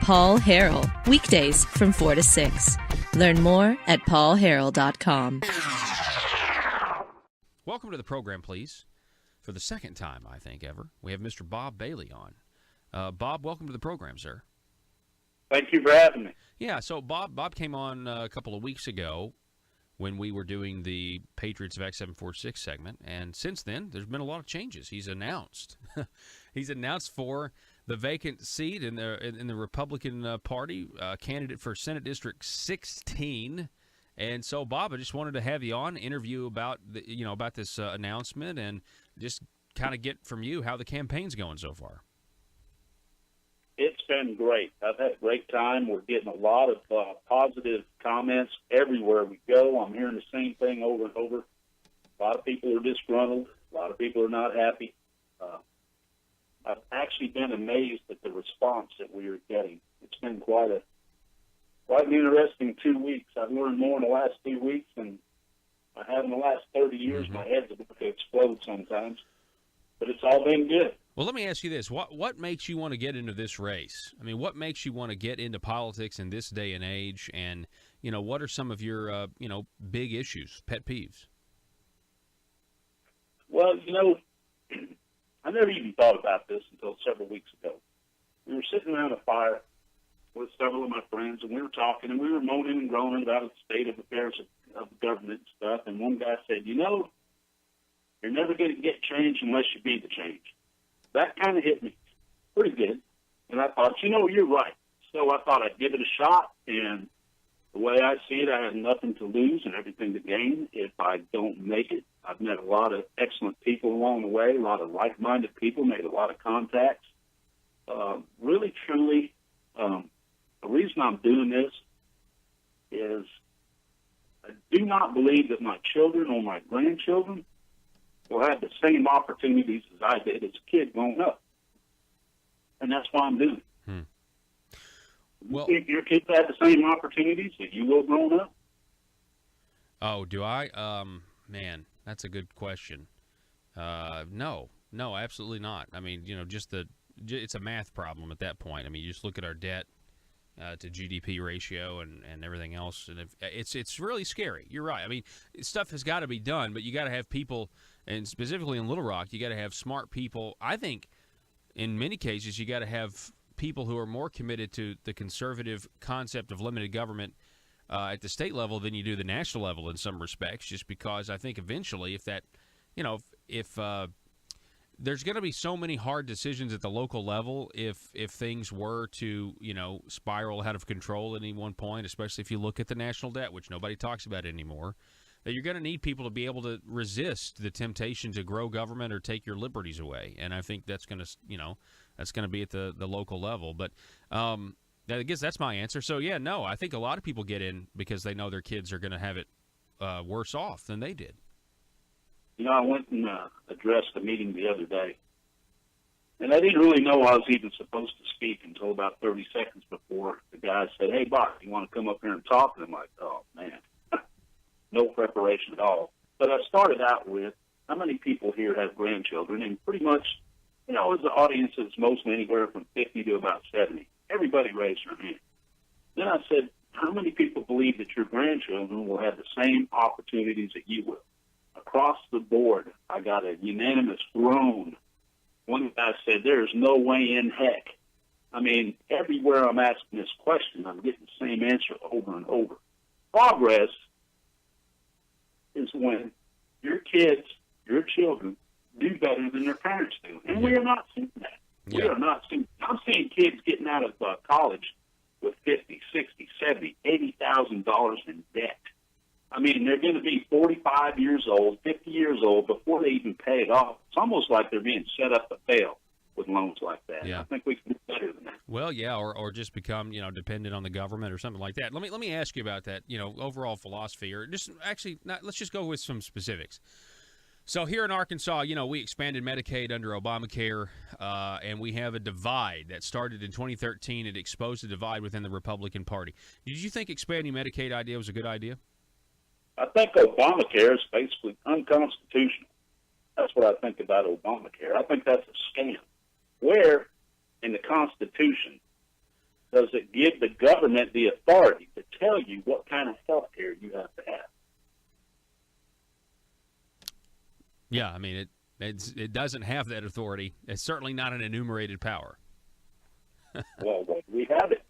Paul Harrell, weekdays from 4 to 6. Learn more at paulharrell.com. Welcome to the program, please. For the second time, I think, ever, we have Mr. Bob Bailey on. Bob, welcome to the program, sir. Thank you for having me. Yeah, so Bob came on a couple of weeks ago when we were doing the Patriots of X746 segment, and since then, there's been a lot of changes. He's announced. He's announced for the vacant seat in the Republican Party, candidate for Senate District 16. And so, Bob, I just wanted to have you on, interview about about this announcement, and just kind of get from you how the campaign's going so far. It's been great. I've had a great time. We're getting a lot of positive comments everywhere we go. I'm hearing the same thing over and over. A lot of people are disgruntled. A lot of people are not happy. I've actually been amazed at the response that we are getting. It's been quite an interesting 2 weeks. I've learned more in the last 2 weeks than I have in the last 30 years. My head's about to explode sometimes. But it's all been good. Well, let me ask you this. What makes you want to get into this race? I mean, what makes you want to get into politics in this day and age? And, what are some of your, big issues, pet peeves? Well, I never even thought about this until several weeks ago. We were sitting around a fire with several of my friends, and we were talking, and we were moaning and groaning about the state of affairs of the government and stuff. And one guy said, you're never going to get change unless you be the change. That kind of hit me pretty good. And I thought, you're right. So I thought I'd give it a shot. And the way I see it, I have nothing to lose and everything to gain if I don't make it. I've met a lot of excellent people along the way, a lot of like-minded people, made a lot of contacts. Really, truly, the reason I'm doing this is I do not believe that my children or my grandchildren will have the same opportunities as I did as a kid growing up. And that's why I'm doing it. Well, you think your kids have the same opportunities that you will growing up? Oh, do I? Man, that's a good question. No, absolutely not. I mean, it's a math problem at that point. I mean, you just look at our debt to GDP ratio and everything else, and it's really scary. You're right. I mean, stuff has got to be done, but you got to have people, and specifically in Little Rock, you got to have smart people. I think in many cases you got to have people who are more committed to the conservative concept of limited government at the state level than you do the national level in some respects, just because I think eventually if there's going to be so many hard decisions at the local level if things were to, spiral out of control at any one point, especially if you look at the national debt, which nobody talks about anymore, that you're going to need people to be able to resist the temptation to grow government or take your liberties away. And I think that's going to be at the local level. But I guess that's my answer. So, yeah, no, I think a lot of people get in because they know their kids are going to have it worse off than they did. I went and addressed a meeting the other day, and I didn't really know I was even supposed to speak until about 30 seconds before the guy said, "Hey, Bob, you want to come up here and talk?" And I'm like, oh, man, no preparation at all. But I started out with, how many people here have grandchildren? And pretty much, as the audience is mostly anywhere from 50 to about 70. Everybody raised their hand. Then I said, how many people believe that your grandchildren will have the same opportunities that you will? Across the board, I got a unanimous groan. One guy said, there's no way in heck. I mean, everywhere I'm asking this question, I'm getting the same answer over and over. Progress is when your kids, your children, do better than their parents do. And we are not seeing that. Yeah. We are not seeing. I'm seeing kids getting out of college with $50,000, $60,000, $70,000, $80,000 in debt. I mean, they're going to be 45 years old, 50 years old before they even pay it off. It's almost like they're being set up to fail with loans like that. Yeah. I think we can do better than that. Well, yeah, or just become, dependent on the government or something like that. Let me ask you about that, overall philosophy, or just actually, let's just go with some specifics. So here in Arkansas, we expanded Medicaid under Obamacare, and we have a divide that started in 2013. It exposed a divide within the Republican Party. Did you think expanding Medicaid idea was a good idea? I think Obamacare is basically unconstitutional. That's what I think about Obamacare. I think that's a scam. Where in the Constitution does it give the government the authority to tell you what kind of health care you have to have? Yeah, I mean, it doesn't have that authority. It's certainly not an enumerated power. Well, we have it.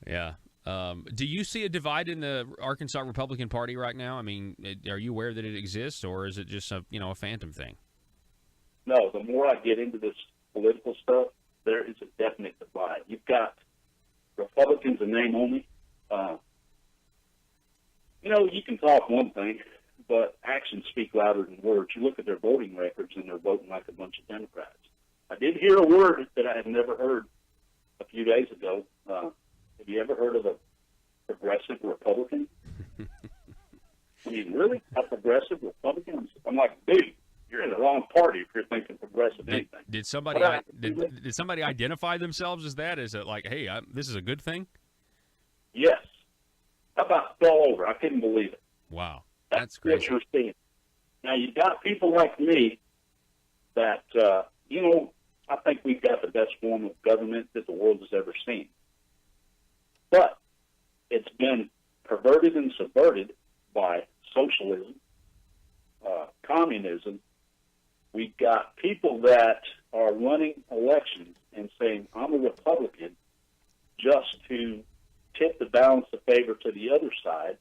Yeah. Do you see a divide in the Arkansas Republican Party right now? I mean, are you aware that it exists, or is it just a phantom thing? No, the more I get into this political stuff, there is a definite divide. You've got Republicans in name only. You can talk one thing, but actions speak louder than words. You look at their voting records, and they're voting like a bunch of Democrats. I did hear a word that I had never heard a few days ago. Have you ever heard of a progressive Republican? I mean, really? A progressive Republican? I'm like, dude, you're in the wrong party if you're thinking progressive anything. Did somebody did somebody identify themselves as that? Is it like, hey, this is a good thing? Yes. How about fell over? I couldn't believe it. Wow. That's crazy. What you're seeing. Now, you got people like me that, I think we've got the best form of government that the world has ever seen. But it's been perverted and subverted by socialism, communism. We've got people that are running elections and saying, I'm a Republican, just to tip the balance of favor to the other side,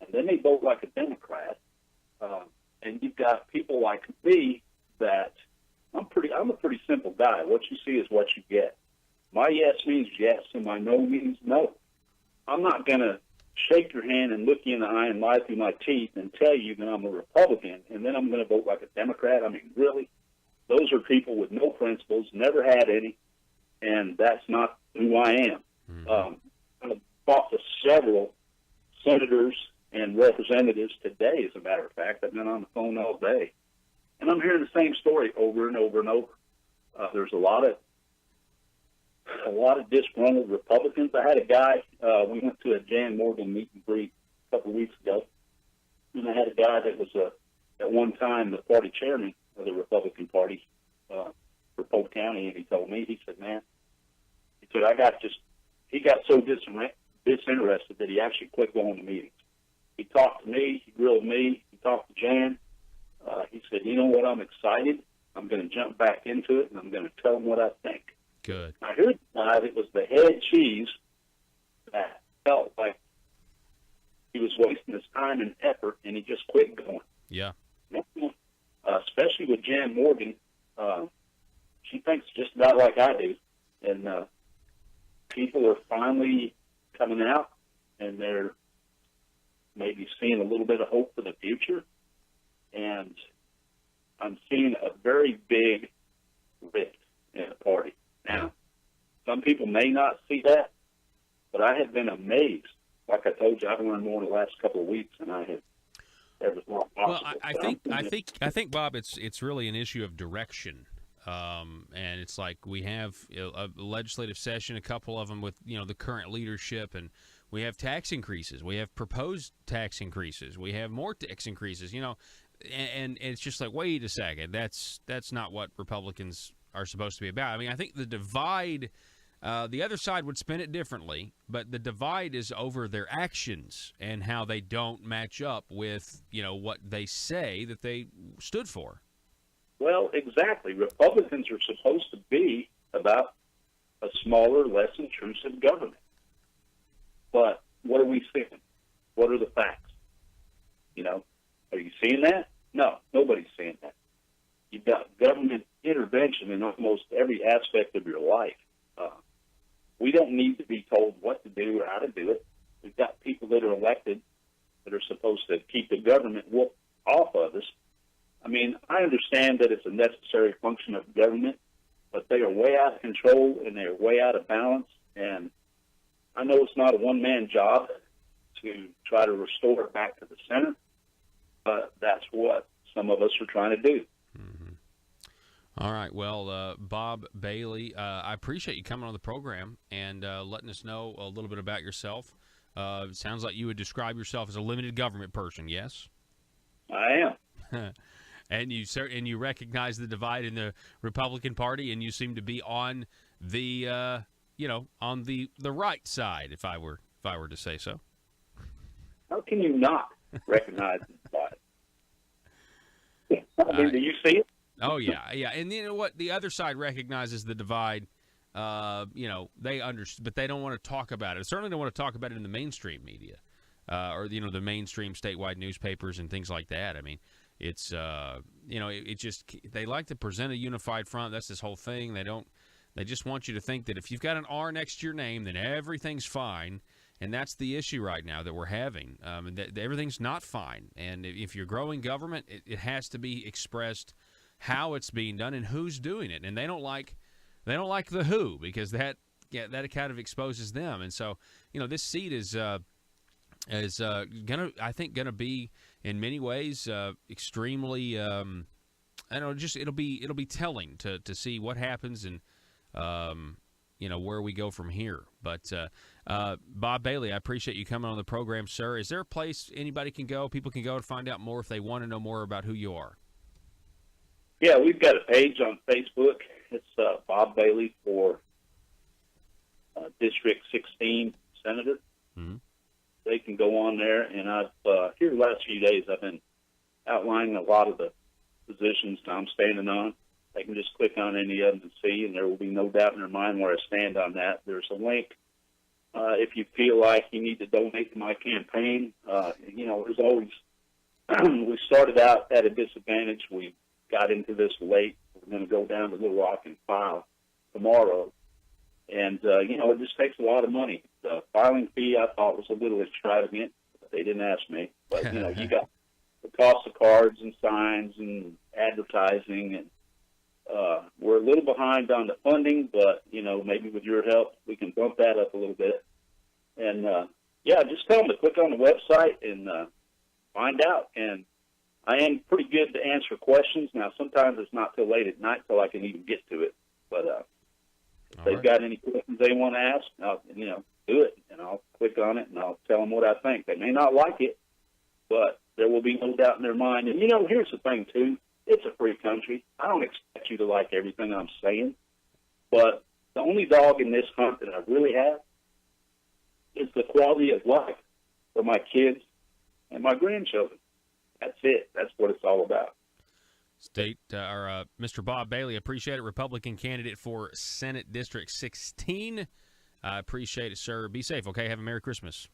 and then they vote like a Democrat. And you've got people like me that I'm a pretty simple guy. What you see is what you get. My yes means yes, and my no means no. I'm not going to shake your hand and look you in the eye and lie through my teeth and tell you that I'm a Republican, and then I'm going to vote like a Democrat. I mean, really? Those are people with no principles, never had any, and that's not who I am. Mm-hmm. I've talked to several senators and representatives today, as a matter of fact. I've been on the phone all day, and I'm hearing the same story over and over and over. There's a lot of disgruntled Republicans. I had a guy, we went to a Jan Morgan meet and greet a couple of weeks ago, and I had a guy that was at one time the party chairman of the Republican Party for Polk County, and he told me, he said, man, he said, he got so disinterested that he actually quit going to meetings. He talked to me, he grilled me, he talked to Jan. He said, you know what, I'm excited. I'm going to jump back into it, and I'm going to tell them what I think. Good. I heard that it was the head cheese that felt like he was wasting his time and effort, and he just quit going. Yeah. Especially with Jan Morgan. She thinks just about like I do. And people are finally coming out, and they're maybe seeing a little bit of hope for the future. And I'm seeing a very big rift in the party. Now, some people may not see that, but I have been amazed. Like I told you, I've learned more in the last couple of weeks than I have ever thought possible. Well, I think, Bob, it's really an issue of direction. And it's like we have a legislative session, a couple of them with the current leadership, and we have tax increases. We have proposed tax increases. We have more tax increases. And it's just like, wait a second, that's not what Republicans are supposed to be about. I mean, I think the divide, the other side would spin it differently, but the divide is over their actions and how they don't match up with what they say that they stood for. Well, exactly. Republicans are supposed to be about a smaller, less intrusive government. But what are we seeing? What are the facts? Are you seeing that? No, nobody's seeing that. You've got government intervention in almost every aspect of your life. We don't need to be told what to do or how to do it. We've got people that are elected that are supposed to keep the government whoop off of us. I mean, I understand that it's a necessary function of government, but they are way out of control and they're way out of balance. And I know it's not a one-man job to try to restore it back to the center, but that's what some of us are trying to do. Mm-hmm. All right. Well, Bob Bailey, I appreciate you coming on the program and letting us know a little bit about yourself. It sounds like you would describe yourself as a limited government person, yes? I am. And you recognize the divide in the Republican Party, and you seem to be on the on the right side, if I were to say so. How can you not recognize the divide? I mean, do you see it? Oh, yeah. And you know what? The other side recognizes the divide. They understand, but they don't want to talk about it. Certainly don't want to talk about it in the mainstream media or, the mainstream statewide newspapers and things like that. I mean, it's, it just – they like to present a unified front. That's this whole thing. They just want you to think that if you've got an R next to your name, then everything's fine. And that's the issue right now that we're having. That everything's not fine. And if you're growing government, it has to be expressed how it's being done and who's doing it. And they don't like the who, because that kind of exposes them. And so, this seat is gonna be in many ways extremely. It'll be telling to see what happens and where we go from here. But Bob Bailey, I appreciate you coming on the program, sir. Is there a place people can go to find out more if they want to know more about who you are? Yeah, we've got a page on Facebook. It's Bob Bailey for District 16 Senator. Mm-hmm. They can go on there, and I've here the last few days I've been outlining a lot of the positions that I'm standing on. They can just click on any of them and see, and there will be no doubt in their mind where I stand on that. There's a link if you feel like you need to donate to my campaign. There's always we started out at a disadvantage. We got into this late. We're going to go down to Little Rock and file tomorrow. And, it just takes a lot of money. The filing fee I thought was a little extravagant, but they didn't ask me. But, you got the cost of cards and signs and advertising. And we're a little behind on the funding, but, maybe with your help, we can bump that up a little bit. And, just tell them to click on the website and find out. And I am pretty good to answer questions. Now, sometimes it's not till late at night till I can even get to it. But if they've got any questions they want to ask, I'll, do it. And I'll click on it, and I'll tell them what I think. They may not like it, but there will be no doubt in their mind. And, here's the thing, too. It's a free country. I don't expect you to like everything I'm saying. But the only dog in this hunt that I really have is the quality of life for my kids and my grandchildren. That's it. That's what it's all about. Mr. Bob Bailey, appreciate it. Republican candidate for Senate District 16. I appreciate it, sir. Be safe, okay? Have a Merry Christmas.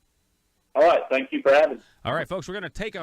All right. Thank you for having me. All right, folks, we're going to take a